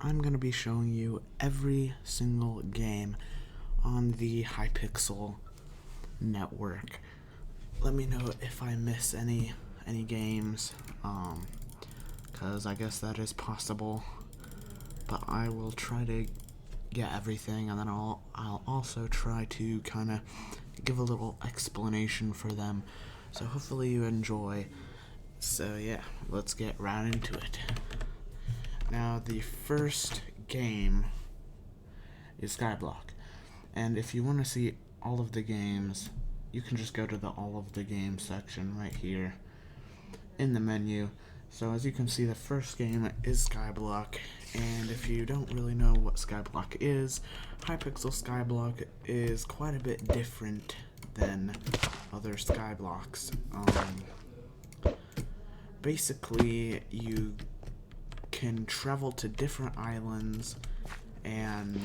I'm going to be showing you every single game on the Hypixel network. Let me know if I miss any games, because I guess that is possible, but I will try to get everything, and then I'll also try to kind of give a little explanation for them, so hopefully you enjoy. So yeah, let's get right into it. Now, the first game is Skyblock, and if you want to see all of the games, you can just go to the all of the games section right here in the menu. So as you can see, the first game is Skyblock, and if you don't really know what Skyblock is, Hypixel Skyblock is quite a bit different than other Skyblocks. Basically, you can travel to different islands and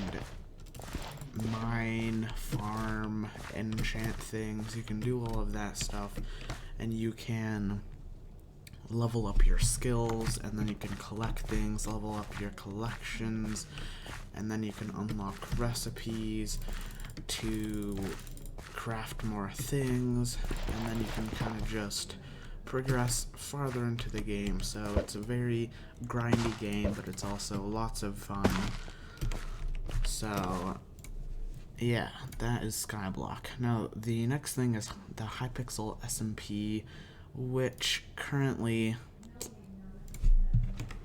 mine, farm, enchant things. You can do all of that stuff, and you can level up your skills, and then you can collect things, level up your collections, and then you can unlock recipes to craft more things, and then you can kind of just progress farther into the game. So it's a very grindy game, but it's also lots of fun. So yeah, that is Skyblock. Now the next thing is the Hypixel SMP, which currently,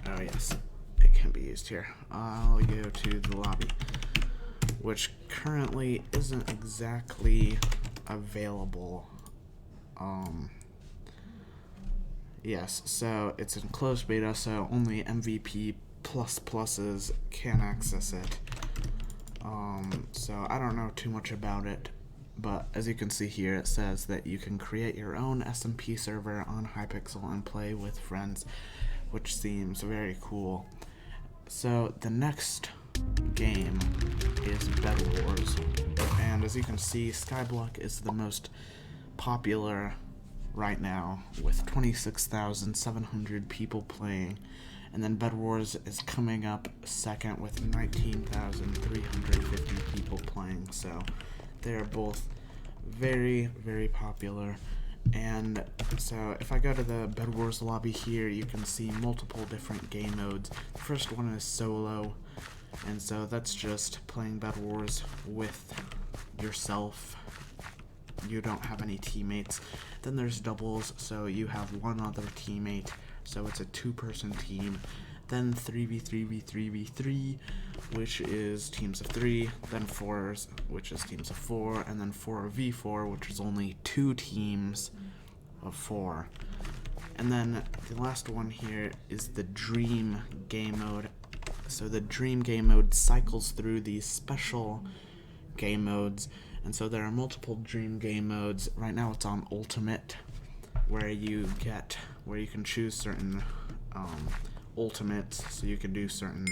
oh yes, it can be used here. I'll go to the lobby, which currently isn't exactly available. Yes, so it's in closed beta, so only MVP ++s can access it. So I don't know too much about it, but as you can see here, it says that you can create your own SMP server on Hypixel and play with friends, which seems very cool. So the next game is Bedwars, and as you can see, Skyblock is the most popular right now with 26,700 people playing, and then Bedwars is coming up second with 19,350 people playing. So they are both very, very popular. And so if I go to the Bedwars lobby here, you can see multiple different game modes. The first one is solo, and so that's just playing Bedwars with yourself. You don't have any teammates. Then there's doubles, so you have one other teammate, so it's a two-person team. Then 3v3v3v3, which is teams of 3, then 4s, which is teams of 4, and then 4v4, which is only 2 teams of 4. And then the last one here is the Dream game mode. So the Dream game mode cycles through these special game modes, and so there are multiple Dream game modes. Right now it's on Ultimate, where you can choose certain ultimates, so you can do certain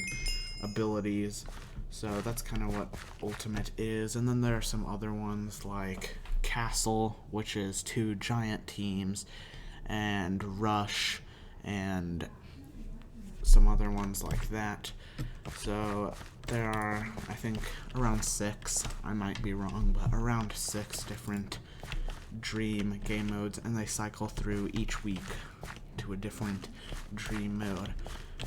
abilities. So that's kind of what Ultimate is. And then there are some other ones like Castle, which is 2 giant teams, and Rush, and some other ones like that. So there are, I think, around 6, I might be wrong, but around 6 different Dream game modes, and they cycle through each week to a different Dream mode.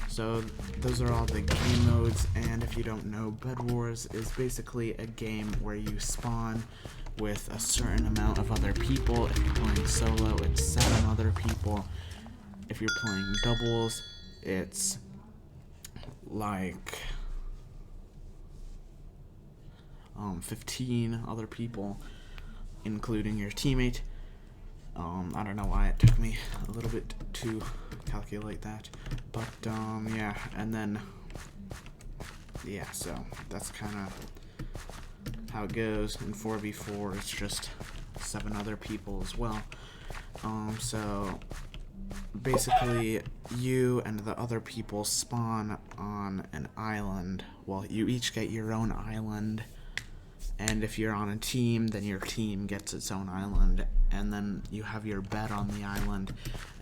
So those are all the game modes, and if you don't know, Bedwars is basically a game where you spawn with a certain amount of other people. If you're playing solo, it's 7 other people. If you're playing doubles, it's like 15 other people, including your teammate. I don't know why it took me a little bit to calculate that, but yeah, and then yeah, so that's kind of how it goes. In 4v4, it's just 7 other people as well. So basically, you and the other people spawn on an island. Well, you each get your own island, and if you're on a team, then your team gets its own island, and then you have your bed on the island,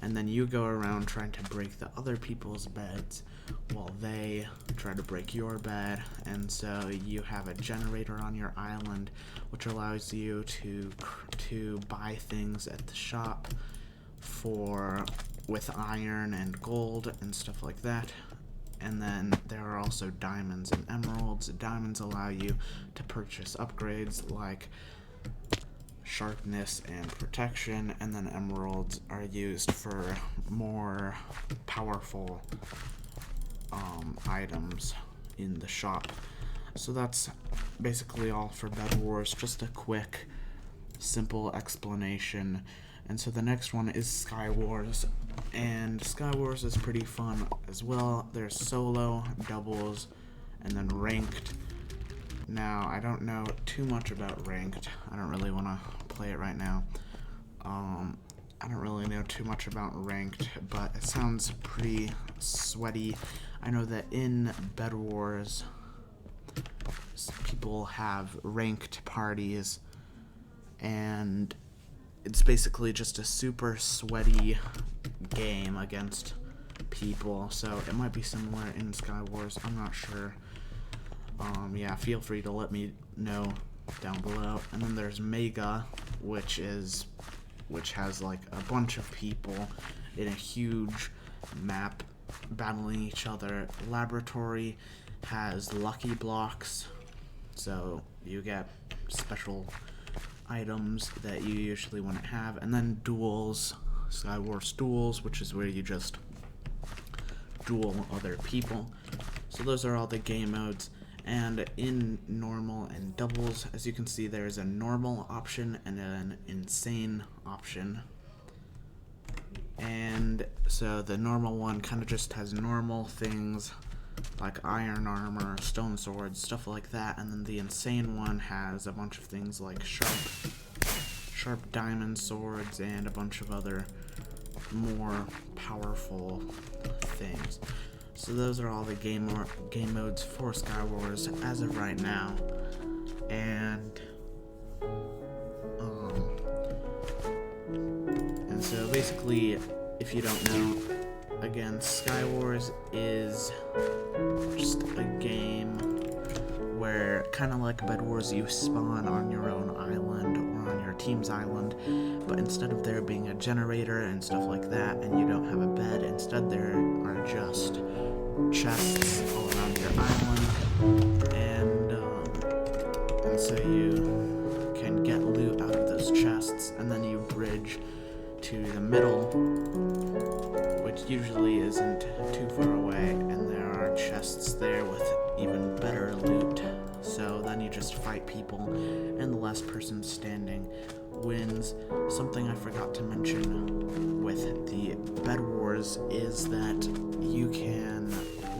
and then you go around trying to break the other people's beds while they try to break your bed, and so you have a generator on your island, which allows you to buy things at the shop with iron and gold and stuff like that. And then there are also diamonds and emeralds. Diamonds allow you to purchase upgrades like sharpness and protection, and then emeralds are used for more powerful items in the shop. So that's basically all for Bedwars, just a quick, simple explanation. And so the next one is Skywars, and Skywars is pretty fun as well. There's solo, doubles, and then ranked. Now, I don't know too much about ranked. I don't really want to play it right now. I don't really know too much about ranked, but it sounds pretty sweaty. I know that in Bedwars, people have ranked parties, and it's basically just a super sweaty game against people, so it might be similar in Skywars. I'm not sure. Yeah, feel free to let me know down below. And then there's Mega, which has like a bunch of people in a huge map battling each other. Laboratory has lucky blocks, so you get special items that you usually wouldn't have. And then Duels, Skywars Duels, which is where you just duel other people. So those are all the game modes. And in normal and doubles, as you can see, there's a normal option and an insane option. And so the normal one kind of just has normal things like iron armor, stone swords, stuff like that. And then the insane one has a bunch of things like sharp diamond swords and a bunch of other more powerful things. So those are all the game modes for Skywars as of right now. And so basically, if you don't know, again, Skywars is just a game where, kind of like Bedwars, you spawn on your own island or on your team's island, but instead of there being a generator and stuff like that, and you don't have a bed, instead there are just chests all around your island, and so you can get loot out of those chests, and then you bridge to the middle, which usually isn't too far away, and there are chests there with even better loot. So then you just fight people, and the last person standing wins. Something I forgot to mention with the Bedwars is that you can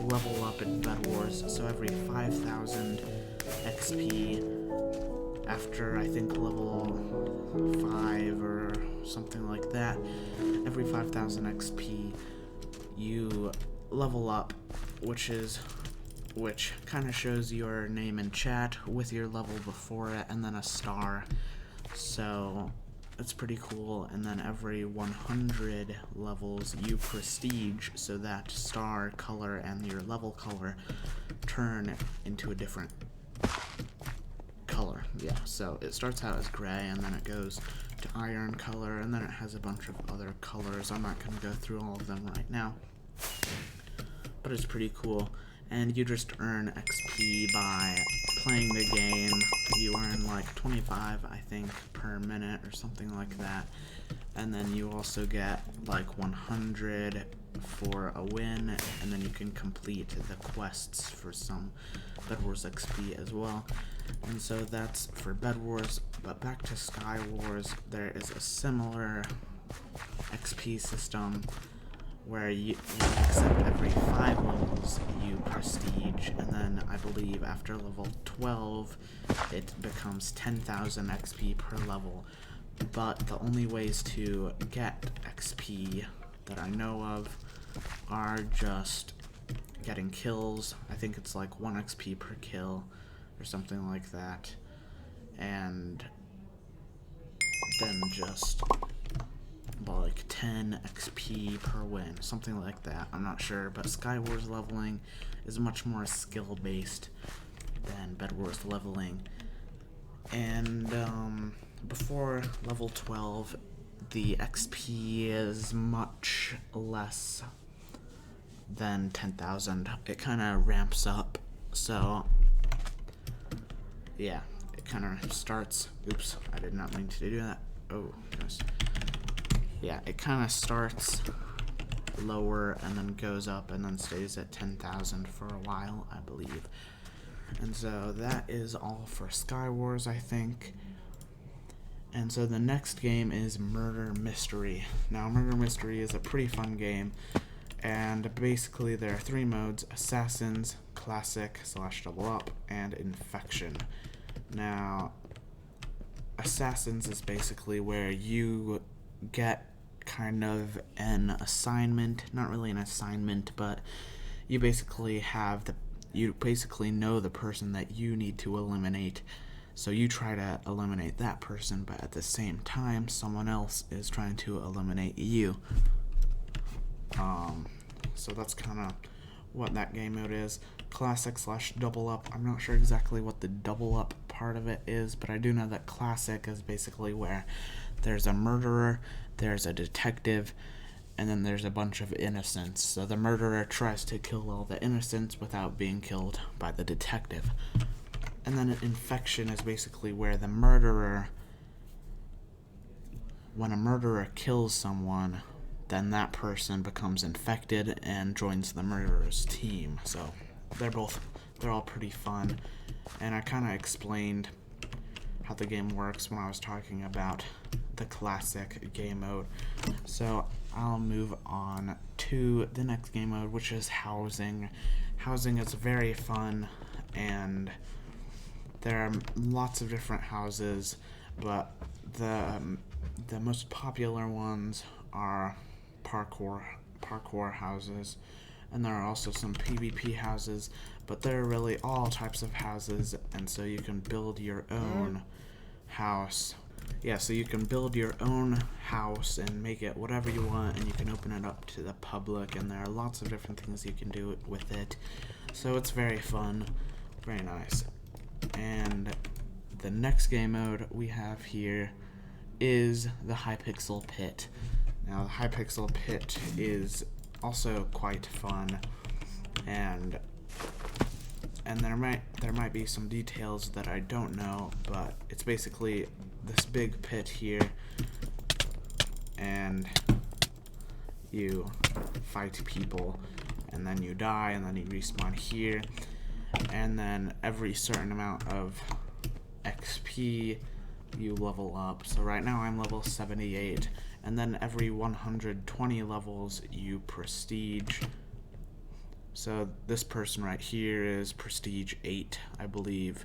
level up in Bedwars. So every 5,000 XP, after I think level 5 or something like that, every 5,000 XP you level up, which kind of shows your name in chat with your level before it, and then a star. So it's pretty cool. And then every 100 levels you prestige, so that star color and your level color turn into a different color. Yeah, so it starts out as gray, and then it goes to iron color, and then it has a bunch of other colors. I'm not going to go through all of them right now, but it's pretty cool. And you just earn XP by playing the game. You earn like 25, I think, per minute or something like that. And then you also get like 100 for a win, and then you can complete the quests for some Bedwars XP as well. And so that's for Bedwars. But back to Skywars, there is a similar XP system where you accept every 5 levels you prestige, and then I believe after level 12 it becomes 10,000 XP per level. But the only ways to get XP that I know of are just getting kills. I think it's like 1 XP per kill or something like that, and then just like 10 XP per win, something like that. I'm not sure, but Skywars leveling is much more skill based than Bedwars leveling. And before level 12, the XP is much less than 10,000. It kind of ramps up, so yeah, it kind of starts. Oops, I did not mean to do that. Oh, goodness. Yeah, it kind of starts lower and then goes up and then stays at 10,000 for a while, I believe. And so that is all for Skywars, I think. And so the next game is Murder Mystery. Now, Murder Mystery is a pretty fun game, and basically there are 3 modes: Assassins, Classic / Double Up, and Infection. Now, Assassins is basically where you get kind of an assignment, not really an assignment, but you basically know the person that you need to eliminate. So you try to eliminate that person, but at the same time, someone else is trying to eliminate you. So that's kind of what that game mode is. Classic / Double Up. I'm not sure exactly what the Double Up part of it is, but I do know that Classic is basically where there's a murderer, there's a detective, and then there's a bunch of innocents. So the murderer tries to kill all the innocents without being killed by the detective. And then Infection is basically where when a murderer kills someone, then that person becomes infected and joins the murderer's team. So they're all pretty fun. And I kind of explained how the game works when I was talking about the classic game mode. So I'll move on to the next game mode, which is Housing. Housing is very fun, and there are lots of different houses, but the most popular ones are parkour houses, and there are also some PvP houses, but they're really all types of houses, and so you can build your own house. Yeah, so you can build your own house and make it whatever you want, and you can open it up to the public, and there are lots of different things you can do with it. So it's very fun, very nice. And the next game mode we have here is the Hypixel Pit. Now, the Hypixel Pit is also quite fun, and there might be some details that I don't know, but it's basically this big pit here, and you fight people, and then you die, and then you respawn here, and then every certain amount of XP you level up. So right now I'm level 78, and then every 120 levels you prestige. So this person right here is prestige 8, I believe,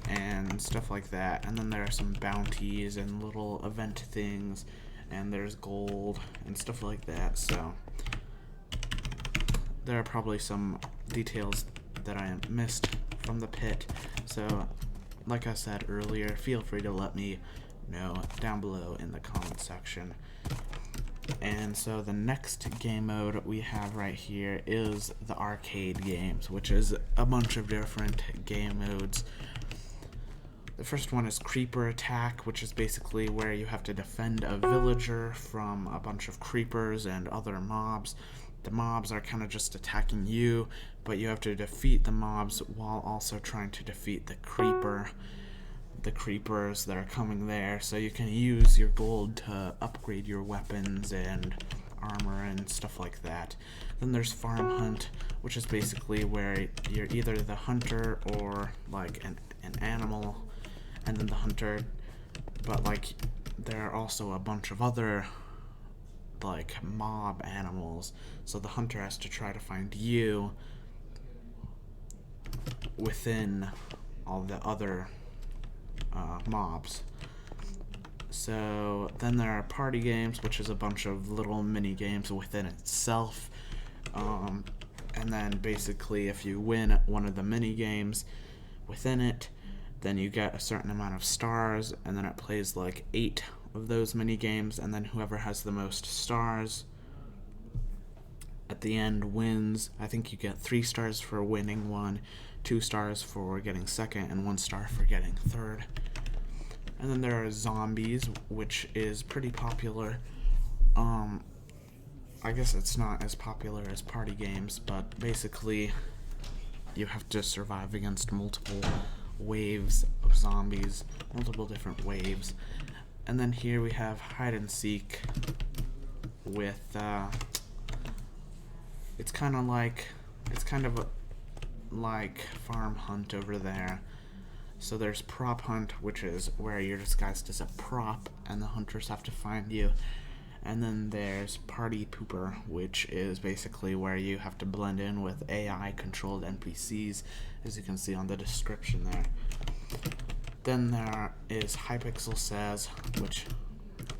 and stuff like that. And then there are some bounties and little event things, and there's gold and stuff like that. So there are probably some details that I missed from the pit. So like I said earlier, feel free to let me know down below in the comment section. And so the next game mode we have right here is the arcade games, which is a bunch of different game modes. The first one is Creeper Attack, which is basically where you have to defend a villager from a bunch of creepers and other mobs. The mobs are kind of just attacking you, but you have to defeat the mobs while also trying to defeat the creepers that are coming there. So you can use your gold to upgrade your weapons and armor and stuff like that. Then there's Farm Hunt, which is basically where you're either the hunter or like an animal, and then the hunter, but like there are also a bunch of other like mob animals, so the hunter has to try to find you within all the other mobs. So then there are party games, which is a bunch of little mini games within itself, and then basically if you win one of the mini games within it, then you get a certain amount of stars, and then it plays like 8 of those mini games, and then whoever has the most stars at the end wins. I think you get 3 stars for winning one, 2 stars for getting second, and 1 star for getting third. And then there are zombies, which is pretty popular. I guess it's not as popular as party games, but basically you have to survive against multiple waves of zombies, multiple different waves. And then here we have hide and seek with it's kind of like farm hunt over there. So there's prop hunt, which is where you're disguised as a prop and the hunters have to find you. And then there's party pooper, which is basically where you have to blend in with AI controlled NPCs, as you can see on the description there. Then there is Hypixel Says, which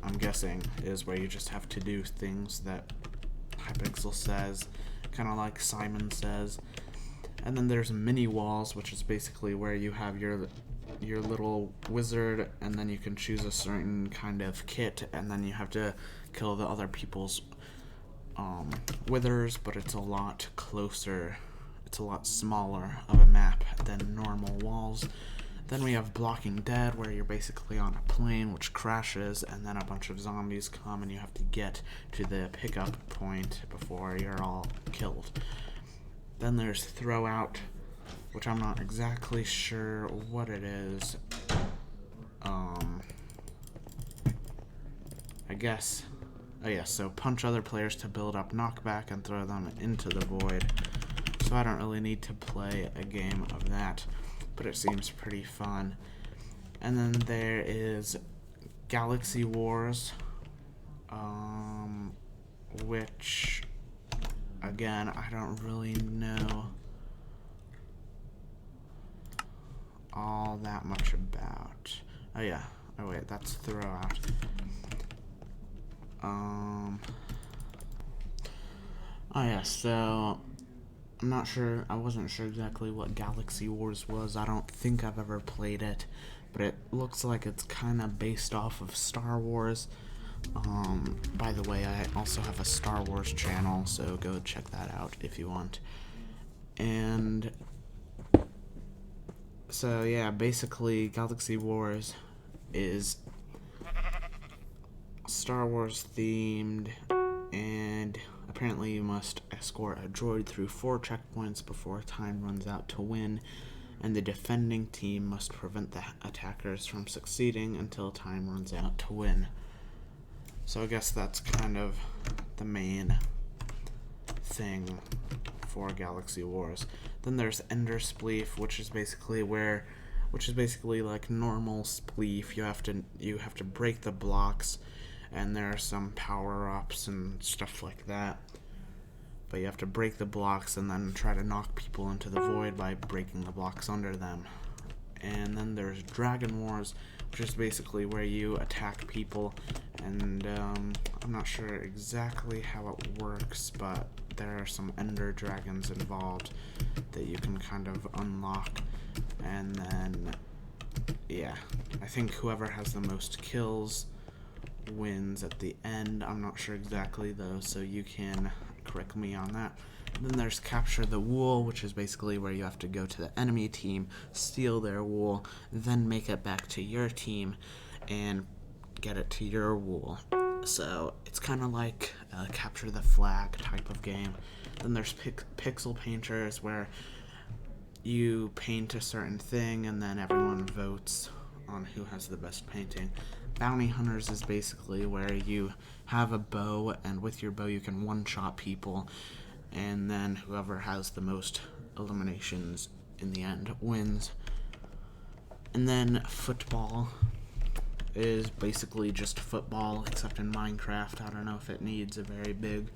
I'm guessing is where you just have to do things that Hypixel says, kind of like Simon Says. And then there's mini walls, which is basically where you have your little wizard, and then you can choose a certain kind of kit, and then you have to kill the other people's withers, but it's a lot closer, it's a lot smaller of a map than normal walls. Then we have Blocking Dead, where you're basically on a plane which crashes, and then a bunch of zombies come and you have to get to the pickup point before you're all killed. Then there's Throw Out, which I'm not exactly sure what it is. I guess. Oh yeah, so punch other players to build up knockback and throw them into the void. So I don't really need to play a game of that, but it seems pretty fun. And then there is Galaxy Wars, which, again, I don't really know all that much about. Oh yeah, oh wait, that's Throw Out. Oh yeah, so I wasn't sure exactly what Galaxy Wars was. I don't think I've ever played it, but it looks like it's kind of based off of Star Wars. By the way, I also have a Star Wars channel, so go check that out if you want. And so yeah, basically Galaxy Wars is Star Wars themed, and apparently you must escort a droid through 4 checkpoints before time runs out to win, and the defending team must prevent the attackers from succeeding until time runs out to win. So I guess that's kind of the main thing for Galaxy Wars. Then there's Ender Spleef, which is basically like normal Spleef. You have to break the blocks, and there are some power-ups and stuff like that. But you have to break the blocks and then try to knock people into the void by breaking the blocks under them. And then there's Dragon Wars, which is basically where you attack people, and I'm not sure exactly how it works, but there are some ender dragons involved that you can kind of unlock. And then, yeah, I think whoever has the most kills wins at the end. I'm not sure exactly though, so you can correct me on that. Then there's Capture the Wool, which is basically where you have to go to the enemy team, steal their wool, then make it back to your team and get it to your wool. So it's kind of like a Capture the Flag type of game. Then there's Pixel Painters, where you paint a certain thing and then everyone votes on who has the best painting. Bounty Hunters is basically where you have a bow, and with your bow you can one-shot people, and then whoever has the most eliminations in the end wins. And then Football is basically just football, except in Minecraft. I don't know if it needs a very big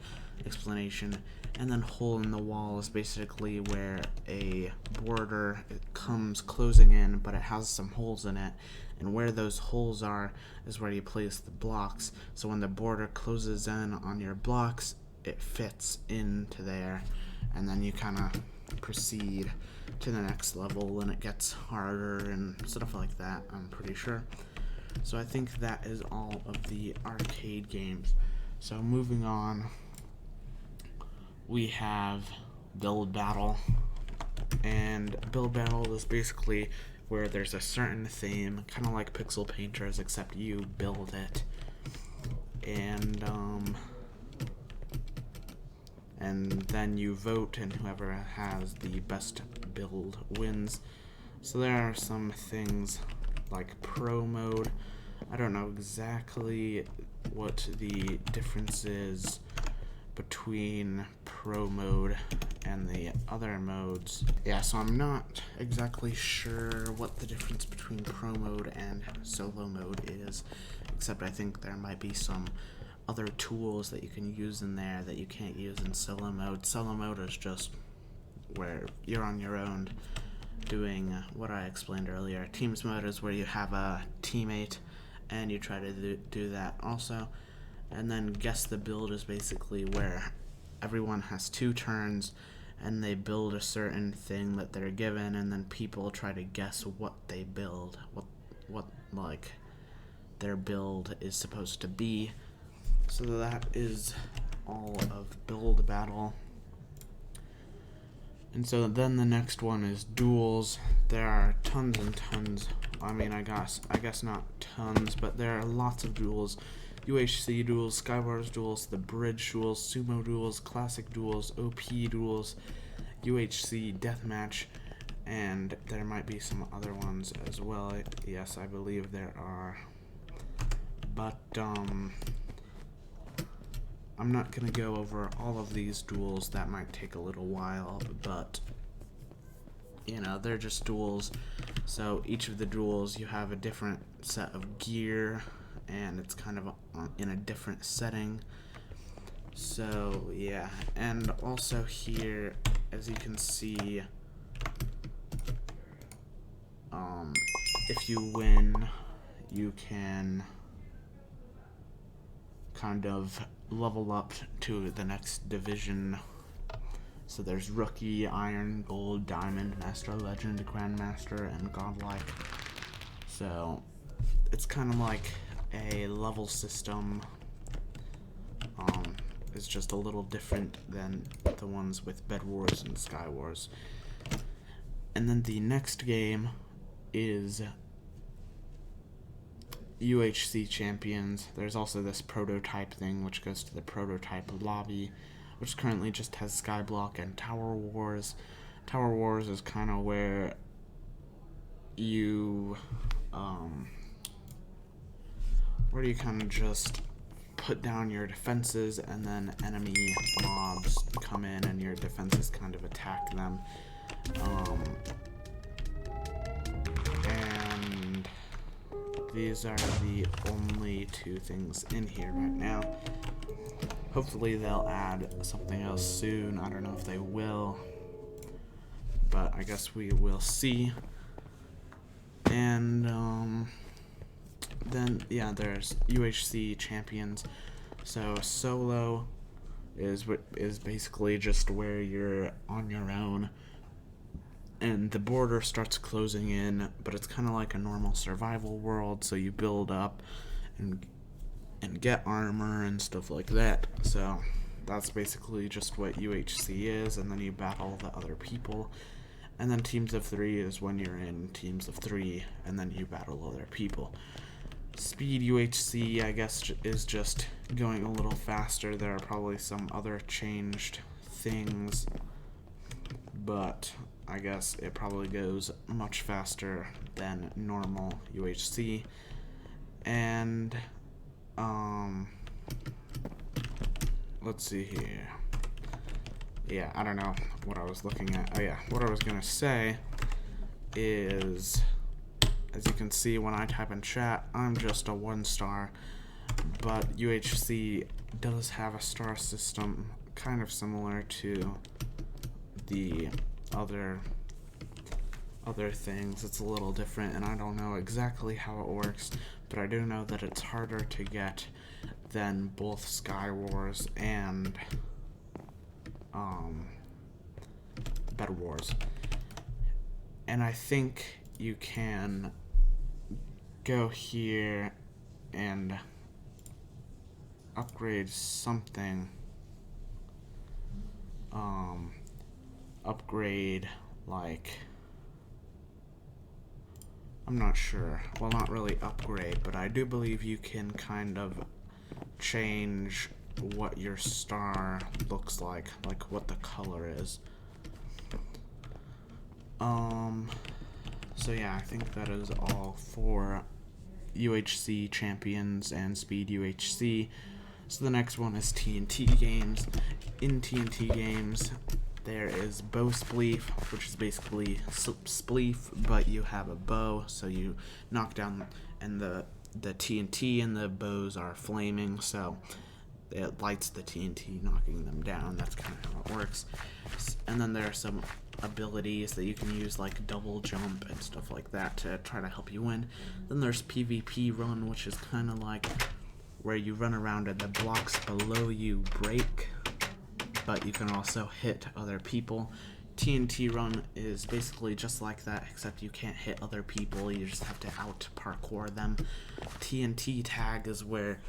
explanation. And then Hole in the Wall is basically where a border comes closing in, but it has some holes in it, and where those holes are is where you place the blocks. So when the border closes in on your blocks, it fits into there, and then you kind of proceed to the next level, and it gets harder and stuff like that, I'm pretty sure. So I think that is all of the arcade games. So moving on, we have Build Battle. And Build Battle is basically where there's a certain theme, kind of like Pixel Painters, except you build it. And then you vote, and whoever has the best build wins. So there are some things like Pro Mode. I don't know exactly what the difference is between Pro Mode and the other modes. Yeah, so I'm not exactly sure what the difference between Pro Mode and Solo Mode is, except I think there might be some other tools that you can use in there that you can't use in Solo Mode. Solo Mode is just where you're on your own doing what I explained earlier. Teams Mode is where you have a teammate and you try to do that also. And then Guess the Build is basically where everyone has 2 turns and they build a certain thing that they're given, and then people try to guess what they build, what like their build is supposed to be. So that is all of Build Battle. And so then the next one is Duels. There are tons and tons. I mean, I guess not tons, but there are lots of duels. UHC Duels, Skywars Duels, the Bridge Duels, Sumo Duels, Classic Duels, OP Duels, UHC Deathmatch, and there might be some other ones as well. Yes, I believe there are. But, I'm not going to go over all of these duels. That might take a little while, but, you know, they're just duels. So each of the duels, you have a different set of gear, and it's kind of in a different setting. So, yeah. And also here, as you can see, if you win, you can kind of level up to the next division. So there's Rookie, Iron, Gold, Diamond, Master, Legend, Grandmaster, and Godlike. So it's kind of like a level system. It's just a little different than the ones with Bedwars and Skywars. And then the next game is UHC Champions. There's also this prototype thing, which goes to the prototype lobby, which currently just has Skyblock and TowerWars. TowerWars is kind of where you kind of just put down your defenses, and then enemy mobs come in and your defenses kind of attack them. And these are the only 2 things in here right now. Hopefully they'll add something else soon. I don't know if they will, but I guess we will see. And then, yeah, there's UHC Champions. So solo is basically just where you're on your own, and the border starts closing in, but it's kind of like a normal survival world. So you build up and get armor and stuff like that. So that's basically just what UHC is, and then you battle the other people. And then teams of 3 is when you're in teams of 3, and then you battle other people. Speed UHC, I guess, is just going a little faster. There are probably some other changed things, but I guess it probably goes much faster than normal UHC. And let's see here. Yeah, I don't know what I was looking at. Oh yeah, what I was gonna say is, as you can see when I type in chat, I'm just a 1-star, but UHC does have a star system kind of similar to the other things. It's a little different, and I don't know exactly how it works, but I do know that it's harder to get than both Skywars and Bedwars. And I think you can go here and upgrade something. Upgrade, like, I'm not sure. Well, not really upgrade, but I do believe you can kind of change what your star looks like what the color is. So yeah, I think that is all for UHC Champions and Speed UHC. So the next one is TNT Games. In TNT Games, there is bow Spleef, which is basically Spleef, but you have a bow, so you knock down, and the TNT and the bows are flaming, so it lights the TNT, knocking them down. That's kind of how it works. And then there are some abilities that you can use, like double jump and stuff like that, to try to help you win. Then there's PvP Run, which is kind of like where you run around and the blocks below you break, but you can also hit other people. TNT Run is basically just like that, except you can't hit other people, you just have to out parkour them. TNT Tag is where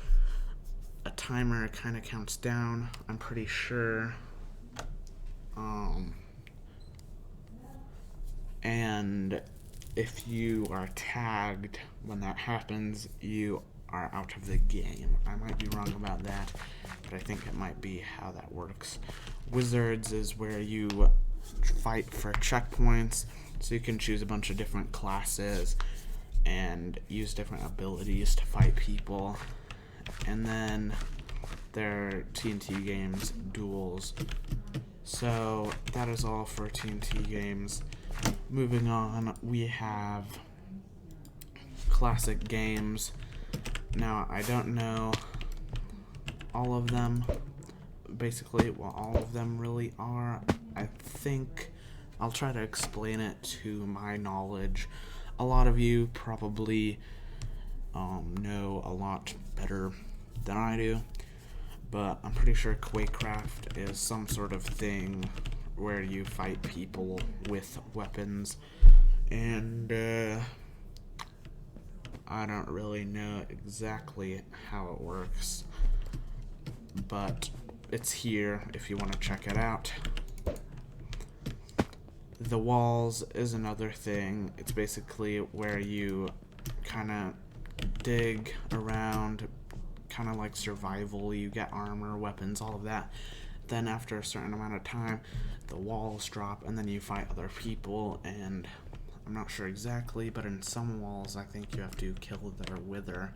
a timer kind of counts down, I'm pretty sure. And if you are tagged when that happens, you are out of the game. I might be wrong about that, but I think it might be how that works. Wizards is where you fight for checkpoints, so you can choose a bunch of different classes and use different abilities to fight people. And then there are TNT Games Duels. So that is all for TNT Games. Moving on, we have classic games. Now, I don't know all of them, basically what all of them really are. I think I'll try to explain it to my knowledge. A lot of you probably know a lot better than I do, but I'm pretty sure Quakecraft is some sort of thing where you fight people with weapons, and I don't really know exactly how it works, but it's here if you want to check it out. The walls is another thing. It's basically where you kind of dig around, kind of like survival. You get armor, weapons, all of that. Then after a certain amount of time, the walls drop, and then you fight other people, and I'm not sure exactly, but in some walls, I think you have to kill their wither.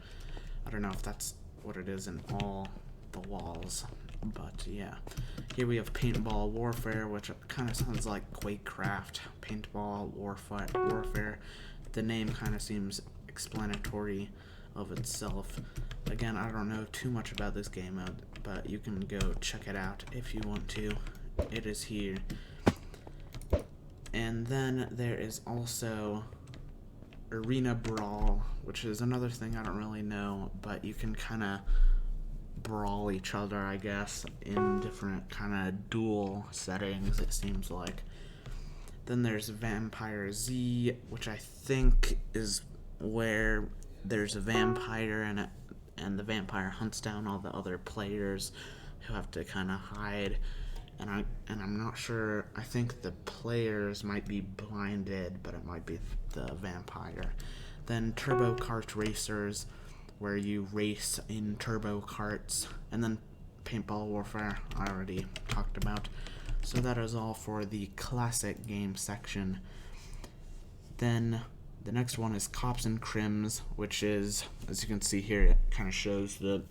I don't know if that's what it is in all the walls, but yeah. Here we have Paintball Warfare, which kind of sounds like Quakecraft. Paintball Warfare. The name kind of seems explanatory of itself. Again, I don't know too much about this game mode, but you can go check it out if you want to. It is here. And then there is also Arena Brawl, which is another thing I don't really know, but you can kind of brawl each other, I guess, in different kind of duel settings, it seems like. Then there's VampireZ, which I think is where there's a vampire and the vampire hunts down all the other players who have to kind of hide. And I'm not sure. I think the players might be blinded, but it might be the vampire. Then Turbo Kart Racers, where you race in turbo carts. And then Paintball Warfare, I already talked about. So that is all for the classic game section. Then the next one is Cops and Crims, which is, as you can see here, it kind of shows the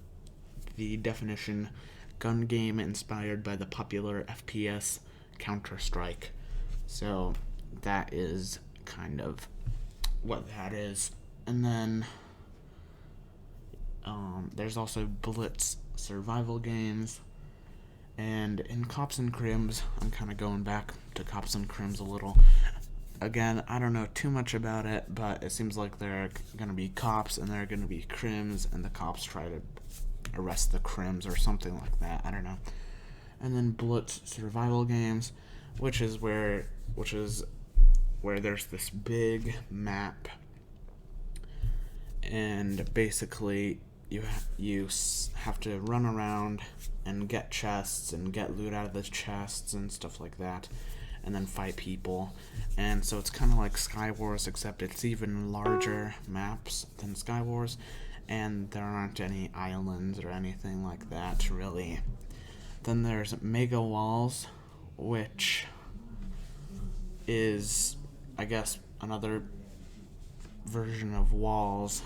definition. Gun game inspired by the popular FPS Counter-Strike. So that is kind of what that is. And then there's also Blitz survival games. And in Cops and Crims, I'm kind of going back to Cops and Crims a little. Again, I don't know too much about it, but it seems like there are going to be cops and there are going to be crims, and the cops try to arrest the crims or something like that. I don't know. And then Blitz survival games, which is where there's this big map, and basically you have to run around and get chests and get loot out of the chests and stuff like that, and then fight people. And so it's kind of like Skywars, except it's even larger maps than Skywars, and there aren't any islands or anything like that really. Then there's Mega Walls, which is, I guess, another version of Walls,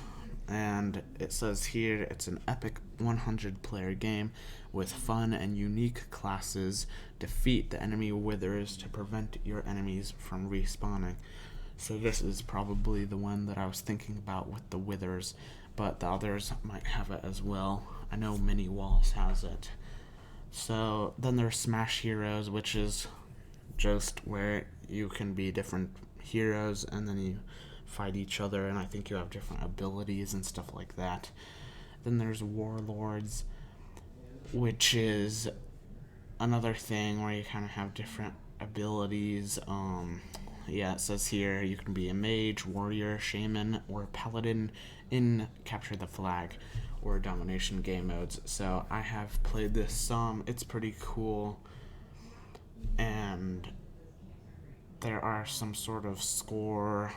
and it says here it's an epic 100-player game with fun and unique classes. Defeat the enemy withers to prevent your enemies from respawning. So this is probably the one that I was thinking about with the withers, but the others might have it as well. I know Mini Walls has it. So then there's Smash Heroes, which is just where you can be different heroes and then you fight each other, and I think you have different abilities and stuff like that. Then there's Warlords, which is another thing where you kind of have different abilities. Yeah, it says here you can be a mage, warrior, shaman, or paladin in Capture the Flag or domination game modes. So I have played this some. It's pretty cool, and there are some sort of score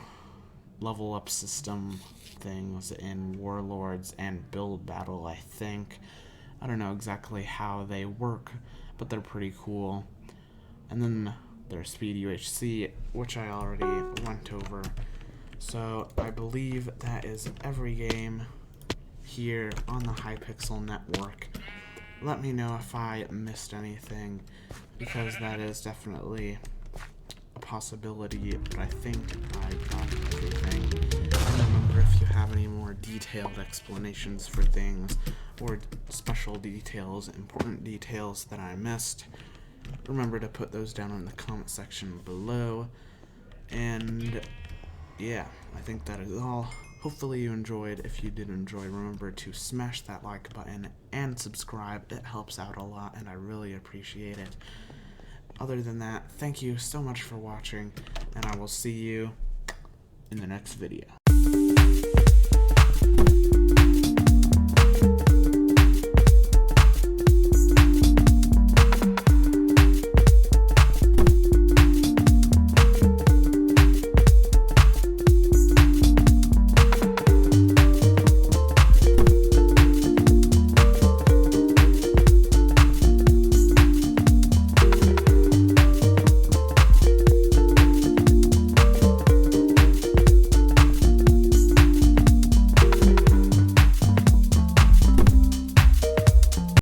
level up system things in Warlords and Build Battle, I think. I don't know exactly how they work, but they're pretty cool. And then there's Speed UHC, which I already went over. So I believe that is every game here on the Hypixel network. Let me know if I missed anything, because that is definitely a possibility, but I think I got everything. And remember, if you have any more detailed explanations for things, or special details, important details that I missed, remember to put those down in the comment section below. And yeah, I think that is all. Hopefully you enjoyed. If you did enjoy, remember to smash that like button and subscribe. It helps out a lot, and I really appreciate it. Other than that, thank you so much for watching, and I will see you in the next video.